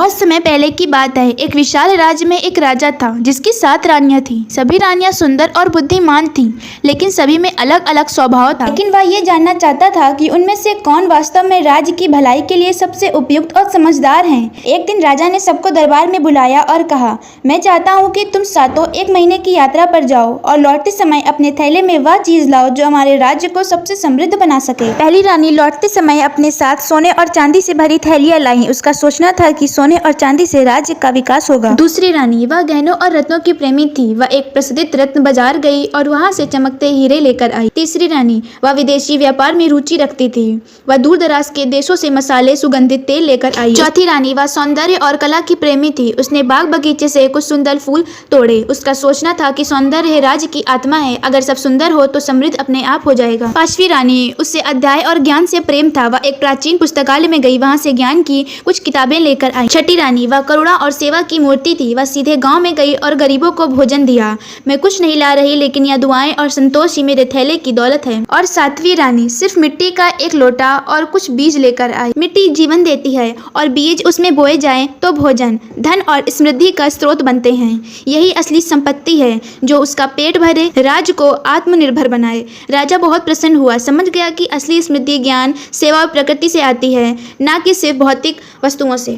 बहुत समय पहले की बात है। एक विशाल राज्य में एक राजा था जिसकी 7 रानियां थीं। सभी रानियां सुंदर और बुद्धिमान थीं, लेकिन सभी में अलग अलग स्वभाव था। लेकिन वह ये जानना चाहता था कि उनमें से कौन वास्तव में राज्य की भलाई के लिए सबसे उपयुक्त और समझदार है। एक दिन राजा ने सबको दरबार में बुलाया और कहा, मैं चाहता हूँ कि तुम सातों 1 महीने की यात्रा पर जाओ और लौटते समय अपने थैले में वह चीज लाओ जो हमारे राज्य को सबसे समृद्ध बना सके। पहली रानी लौटते समय अपने साथ सोने और चांदी से भरी थैलियां लाई। उसका सोचना था कि सोने और चांदी से राज्य का विकास होगा। दूसरी रानी, वह गहनों और रत्नों की प्रेमी थी। वह एक प्रसिद्ध रत्न बाजार गई और वहां से चमकते हीरे लेकर आई। तीसरी रानी, वह विदेशी व्यापार में रुचि रखती थी। वह दूर दराज के देशों से मसाले, सुगंधित तेल लेकर आई। चौथी रानी, वह सौंदर्य और कला की प्रेमी थी। उसने बाग बगीचे से कुछ सुंदर फूल तोड़े। उसका सोचना था कि सौंदर्य राज्य की आत्मा है, अगर सब सुंदर हो तो समृद्ध अपने आप हो जाएगा। पांचवी रानी, उससे अध्याय और ज्ञान से प्रेम था। वह एक प्राचीन पुस्तकालय में गई, वहां से ज्ञान की कुछ किताबें लेकर आई। छठी रानी, वह करुणा और सेवा की मूर्ति थी। वह सीधे गांव में गई और गरीबों को भोजन दिया। मैं कुछ नहीं ला रही, लेकिन यह दुआएं और संतोष ही मेरे थैले की दौलत है। और सातवीं रानी सिर्फ मिट्टी का एक लोटा और कुछ बीज लेकर आई। मिट्टी जीवन देती है और बीज उसमें बोए जाएं तो भोजन, धन और समृद्धि का स्रोत बनते हैं। यही असली संपत्ति है जो उसका पेट भरे, राज्य को आत्मनिर्भर बनाए। राजा बहुत प्रसन्न हुआ, समझ गया कि असली समृद्धि ज्ञान, सेवा और प्रकृति से आती है, न कि सिर्फ भौतिक वस्तुओं से।